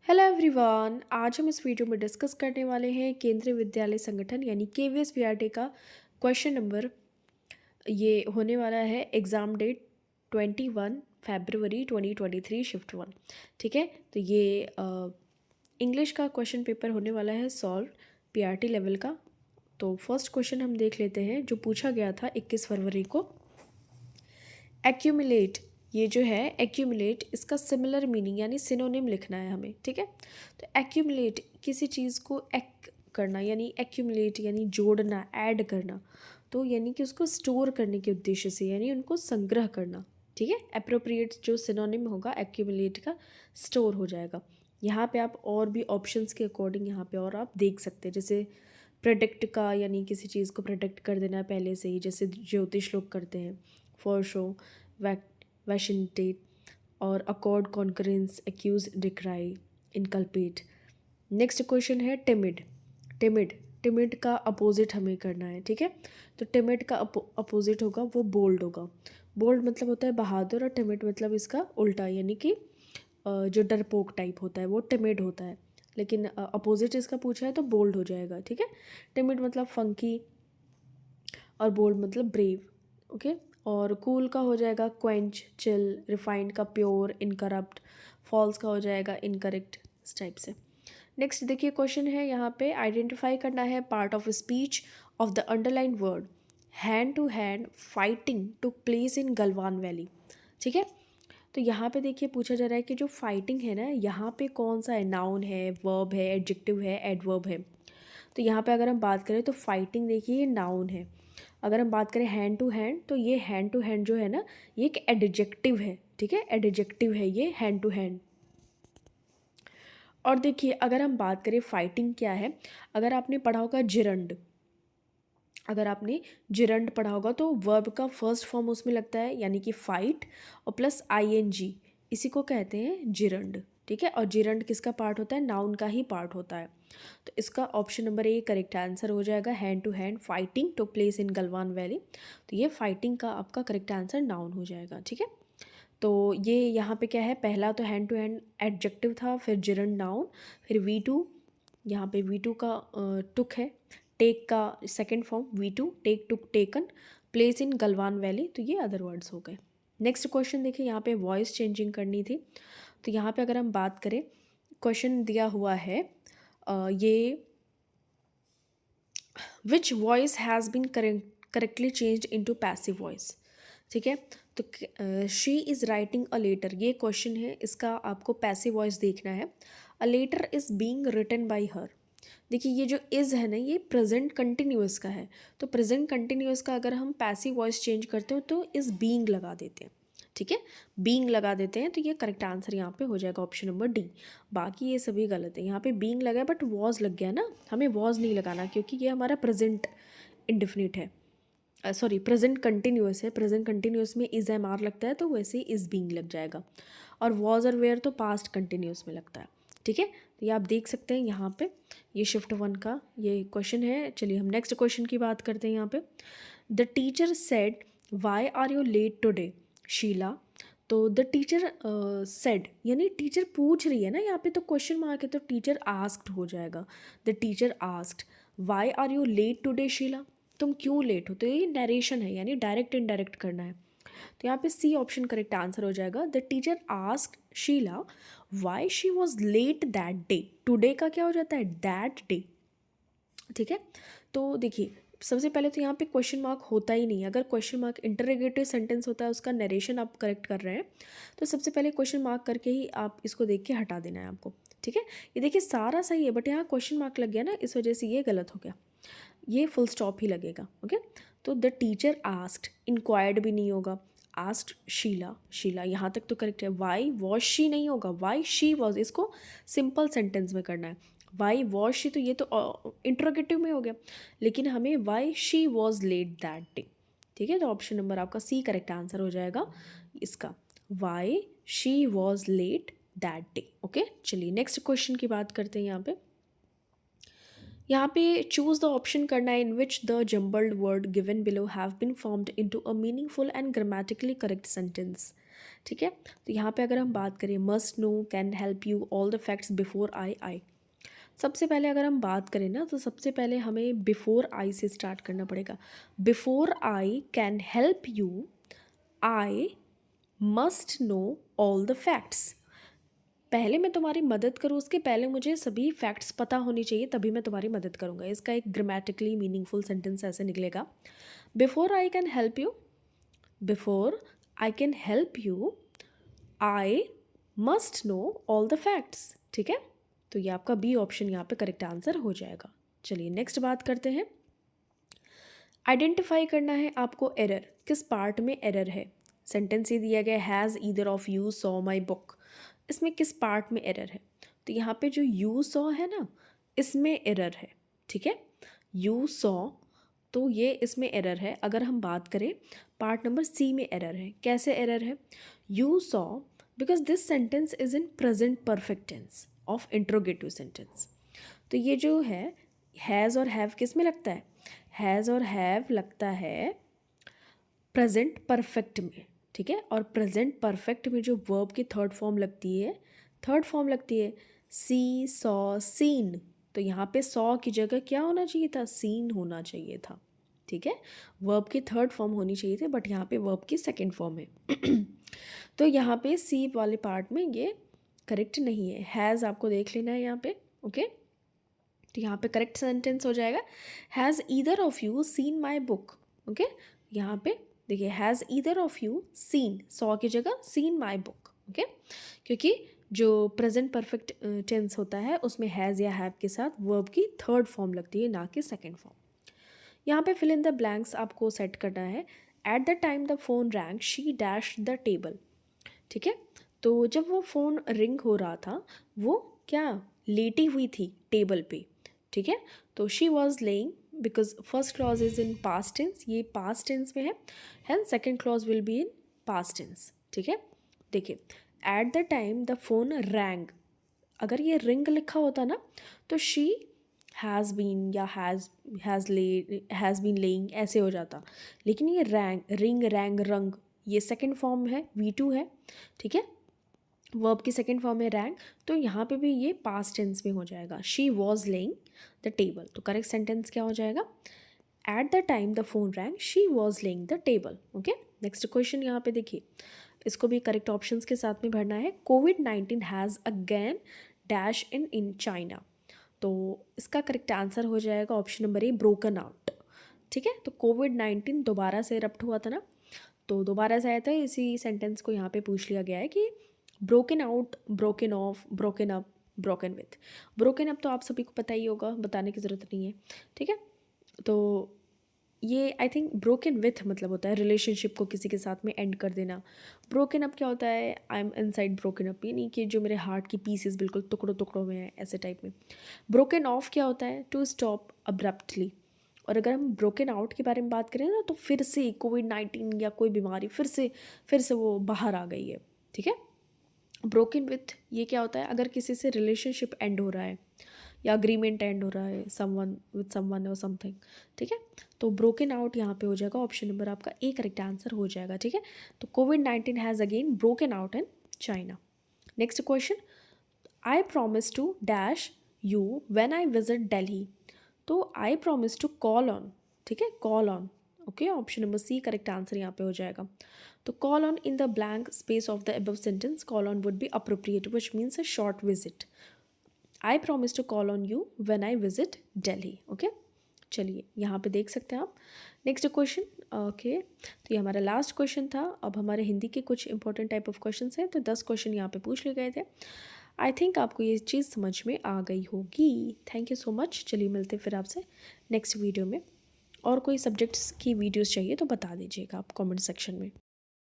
Hello everyone. आज हम इस वीडियो में डिस्कस करने वाले हैं केंद्रीय विद्यालय संगठन यानी KVS का क्वेश्चन नंबर। ये होने वाला है एग्ज़ाम डेट 21 फरवरी 2023 शिफ्ट 1। ठीक है, तो ये इंग्लिश का क्वेश्चन पेपर होने वाला है सॉल्व PRT लेवल का। तो फर्स्ट क्वेश्चन हम देख लेते हैं जो पूछा गया था 21 फरवरी को। एक्यूमुलेट, ये जो है एक्यूमुलेट, इसका सिमिलर मीनिंग यानी सिनोनिम लिखना है हमें। ठीक है, तो एक्यूमुलेट किसी चीज़ को करना यानी एक्यूमुलेट यानी जोड़ना, ऐड करना, तो यानी कि उसको स्टोर करने के उद्देश्य से यानी उनको संग्रह करना। ठीक है, अप्रोप्रिएट जो सिनोनिम होगा एक्यूमुलेट का स्टोर हो जाएगा। यहाँ पे आप और भी ऑप्शंस के अकॉर्डिंग यहाँ पे और आप देख सकते हैं, जैसे प्रोडक्ट का यानी किसी चीज़ को प्रोडक्ट कर देना पहले से ही, जैसे ज्योतिष लोग करते हैं, फॉर शो, वैशिनटेट और accord concurrence, accuse, decry, inculpate. Next question है टिमिड। टिमिड, टिमिड का अपोजिट हमें करना है। ठीक है, तो टिमिड का अपोजिट होगा वो बोल्ड होगा। बोल्ड मतलब होता है बहादुर और टिमिड मतलब इसका उल्टा यानी कि जो डरपोक टाइप होता है वो टिमिड होता है, लेकिन अपोजिट इसका पूछा है तो बोल्ड हो जाएगा। ठीक है, टिमिड मतलब फंकी और बोल्ड मतलब ब्रेव। ओके, और कूल का हो जाएगा क्वेंच, चिल, रिफाइंड का प्योर, इनकरप्ट, फॉल्स का हो जाएगा इनकरेक्ट, इस टाइप से। नेक्स्ट देखिए क्वेश्चन है यहाँ पे, आइडेंटिफाई करना है part of speech of the underline word hand to hand fighting to place in Galwan valley. ठीक है, तो यहाँ पे देखिए पूछा जा रहा है कि जो फाइटिंग है ना, यहाँ पे कौन सा है, नाउन है, वर्ब है, एडजेक्टिव है, एडवर्ब है। तो यहाँ पे अगर हम बात करें तो फाइटिंग देखिए ये नाउन है। अगर हम बात करें हैंड टू हैंड, तो ये हैंड टू हैंड जो है ना, ये एक एडजेक्टिव है। ठीक है, एडजेक्टिव है ये हैंड टू हैंड। और देखिए अगर हम बात करें फाइटिंग क्या है, अगर आपने पढ़ा होगा जिरंड, अगर आपने जिरंड पढ़ा होगा तो वर्ब का फर्स्ट फॉर्म उसमें लगता है यानी कि फाइट और प्लस ING, इसी को कहते हैं जिरंड। ठीक है, और जिरंड किसका पार्ट होता है, नाउन का ही पार्ट होता है। तो इसका option number A correct answer हो जाएगा, hand to hand fighting to place in Galwan valley. तो ये फाइटिंग का आपका करेक्ट आंसर नाउन हो जाएगा। ठीक है, तो ये यहाँ पे क्या है, पहला तो हैंड टू हैंड एडजेक्टिव था, फिर जिरंड नाउन, फिर V2, यहाँ पे V2 का टुक है, टेक का second form V2, take, took, taken, place in Galwan valley, तो ये अदर वर्ड्स हो गए। नेक्स्ट क्वेश्चन देखिए, यहाँ पे वॉइस चेंजिंग करनी थी। तो यहाँ पे अगर हम बात करें, क्वेश्चन दिया हुआ है ये which voice has been correctly changed into passive voice. ठीक है, तो she is writing a letter, ये क्वेश्चन है, इसका आपको पैसिव वॉइस देखना है। A letter is being written by her. देखिए ये जो इज़ है ना, ये प्रेजेंट कंटिन्यूअस का है, तो प्रेजेंट कंटिन्यूअस का अगर हम पैसिव वॉइस चेंज करते हो तो इज़ बीइंग लगा देते हैं। ठीक है, बीइंग लगा देते हैं, तो ये करेक्ट आंसर यहाँ पे हो जाएगा ऑप्शन नंबर डी। बाकी ये सभी गलत है, यहाँ पे बीइंग लगा है बट वॉज लग गया ना, हमें वॉज नहीं लगाना क्योंकि ये हमारा प्रेजेंट इंडिफिनिट है, सॉरी प्रेजेंट कंटिन्यूअस है। प्रेजेंट कंटिन्यूअस में इज़ एम आर लगता है तो वैसे ही इज़ बीइंग लग जाएगा, और वॉज और वेयर तो पास्ट कंटिन्यूअस में लगता है। ठीक है, तो ये आप देख सकते हैं यहाँ पे, ये शिफ्ट 1 का ये क्वेश्चन है। चलिए हम नेक्स्ट क्वेश्चन की बात करते हैं। यहाँ पे the teacher said why are you late today Sheela. तो द टीचर सेड यानी टीचर पूछ रही है ना, यहाँ पे तो क्वेश्चन मार्क है तो टीचर आस्क्ड हो जाएगा। The teacher asked why are you late today Sheela, तुम क्यों लेट हो, तो ये नरेशन है यानी डायरेक्ट इनडायरेक्ट करना है। तो यहाँ पे सी ऑप्शन करेक्ट आंसर हो जाएगा। The teacher asked Sheela why she was late that day. Today का क्या हो जाता है, दैट डे। ठीक है, तो देखिए सबसे पहले तो यहाँ पे क्वेश्चन मार्क होता ही नहीं है। अगर क्वेश्चन मार्क इंटरोगेटिव सेंटेंस होता है, उसका नरेशन आप करेक्ट कर रहे हैं, तो सबसे पहले क्वेश्चन मार्क करके ही आप इसको देख के हटा देना है आपको। ठीक है, ये देखिए सारा सही है बट यहाँ क्वेश्चन मार्क लग गया ना, इस वजह से ये गलत हो गया, ये फुल स्टॉप ही लगेगा। ओके, तो द टीचर आस्क्ड, इंक्वायर्ड भी नहीं होगा, आस्क्ड शीला, शीला यहाँ तक तो करेक्ट है। वाई वॉज शी नहीं होगा, वाई शी वॉज, इसको सिंपल सेंटेंस में करना है। वाई वॉज शी, तो ये तो इंट्रोगेटिव में हो गया, लेकिन हमें Y she was late that day. ठीक है, तो ऑप्शन नंबर आपका सी करेक्ट आंसर हो जाएगा इसका, Y she was late that day. Okay, चलिए नेक्स्ट क्वेश्चन की बात करते हैं। यहाँ पे चूज द ऑप्शन करना है in which the jumbled word given below have been formed into a meaningful and grammatically correct sentence. ठीक है। तो यहाँ पे अगर हम बात करें must no can help you all the facts before I. सबसे पहले अगर हम बात करें ना, तो सबसे पहले हमें बिफोर आई से स्टार्ट करना पड़ेगा। Before I can help you, I must know all the facts. पहले मैं तुम्हारी मदद करूँ उसके पहले मुझे सभी फैक्ट्स पता होनी चाहिए, तभी मैं तुम्हारी मदद करूँगा। इसका एक ग्रामेटिकली मीनिंगफुल सेंटेंस ऐसे निकलेगा, before I can help you, before I can help you, I must know all the facts. ठीक है, तो ये आपका बी ऑप्शन यहाँ पे करेक्ट आंसर हो जाएगा। चलिए नेक्स्ट बात करते हैं। आइडेंटिफाई करना है आपको एरर, किस पार्ट में एरर है। सेंटेंस ये दिया गया has either of you saw my book, इसमें किस पार्ट में एरर है। तो यहाँ पे जो यू सॉ है ना, इसमें एरर है। ठीक है, यू सॉ, तो ये इसमें एरर है। अगर हम बात करें पार्ट नंबर सी में एरर है। कैसे एरर है, you saw because this sentence is in present perfect tense of interrogative sentence. तो ये जो है हैज़ और हैव किस में लगता है, हैज़ और हैव लगता है प्रेजेंट परफेक्ट में। ठीक है, और प्रेजेंट परफेक्ट में जो वर्ब की थर्ड फॉर्म लगती है, थर्ड फॉर्म लगती है सी सॉ सीन। तो यहाँ पे सॉ की जगह क्या होना चाहिए था, सीन होना चाहिए था। ठीक है, वर्ब की थर्ड फॉर्म होनी चाहिए थी, बट यहाँ पे वर्ब की सेकंड फॉर्म है। तो यहाँ पे सी वाले पार्ट में ये करेक्ट नहीं है। हैज़ आपको देख लेना है यहाँ पे। ओके, तो यहाँ पे करेक्ट सेंटेंस हो जाएगा has either of you seen my book. Okay, यहाँ पे देखिए has either of you seen, saw की जगह सीन माई बुक। ओके, क्योंकि जो प्रेजेंट परफेक्ट टेंस होता है उसमें हैज़ या हैव के साथ वर्ब की थर्ड फॉर्म लगती है, ना कि सेकेंड फॉर्म। यहाँ पे फिल इन द ब्लैंक्स आपको सेट करना है। Eight the time the phone wrong she dash the table. ठीक है, तो जब वो फ़ोन रिंग हो रहा था वो क्या लेटी हुई थी टेबल पे। ठीक है, तो she was laying because first clause is in past tense, ये पास्ट टेंस में है, and second clause will be in past tense. ठीक है, देखिए at the time the phone rang, अगर ये रिंग लिखा होता ना तो शी हैज़ बीन या हैज़ बीन लेइंग ऐसे हो जाता, लेकिन ये रैंग, रिंग, रैंग, रंग, ये सेकेंड फॉर्म है, V2 है। ठीक है, वर्ब की सेकेंड फॉर्म है रैंग, तो यहाँ पे भी ये पास्ट टेंस में हो जाएगा, she was laying the table. तो करेक्ट सेंटेंस क्या हो जाएगा, eight the time the phone wrong she was laying the table. Okay, next question यहाँ पे देखिए, इसको भी करेक्ट ऑप्शंस के साथ में भरना है। कोविड-19 has again dash in China. तो इसका करेक्ट आंसर हो जाएगा option number A, broken out. ठीक है, तो कोविड-19 दोबारा से इरप्ट हुआ था ना, तो दोबारा से आया था, इसी सेंटेंस को यहाँ पे पूछ लिया गया है कि broken out, broken of, broken up, broken with. Broken up तो आप सभी को पता ही होगा, बताने की ज़रूरत नहीं है। ठीक है, तो ये आई थिंक ब्रोकन विथ मतलब होता है रिलेशनशिप को किसी के साथ में एंड कर देना। ब्रोकन अप क्या होता है, I am inside broken up, यानी कि जो मेरे हार्ट की पीसेस बिल्कुल टुकड़ों टुकड़ों में है, ऐसे टाइप में। ब्रोकन ऑफ क्या होता है, टू स्टॉप अब्रप्टली। और अगर हम ब्रोकन आउट के बारे में बात करें ना, तो फिर से कोविड-19 या कोई बीमारी फिर से वो बाहर आ गई है। ठीक है, ब्रोकन विथ ये क्या होता है, अगर किसी से रिलेशनशिप एंड हो रहा है या अग्रीमेंट एंड हो रहा है समवन विथ समवन और समथिंग। ठीक है, तो ब्रोकन आउट यहाँ पे हो जाएगा ऑप्शन नंबर आपका ए करेक्ट आंसर हो जाएगा। ठीक है, तो कोविड-19 has again broken out in China. Next question, I promise to dash you when I visit Delhi. तो I promise to call on, ठीक है, call on. Okay, option number C correct answer यहाँ पे हो जाएगा। तो call on in the blank space of the above sentence, call on would be appropriate which means a short visit. I promise to call on you when I visit Delhi. Okay, चलिए यहाँ पे देख सकते हैं आप। नेक्स्ट क्वेश्चन, ओके, तो ये हमारा लास्ट क्वेश्चन था। अब हमारे हिंदी के कुछ इंपॉर्टेंट टाइप ऑफ क्वेश्चन हैं, तो 10 क्वेश्चन यहाँ पे पूछ लिए गए थे। आई थिंक आपको ये चीज़ समझ में आ गई होगी। Thank you so much. चलिए मिलते फिर आपसे नेक्स्ट वीडियो में। और कोई सब्जेक्ट्स की वीडियोस चाहिए तो बता दीजिएगा आप कमेंट सेक्शन में।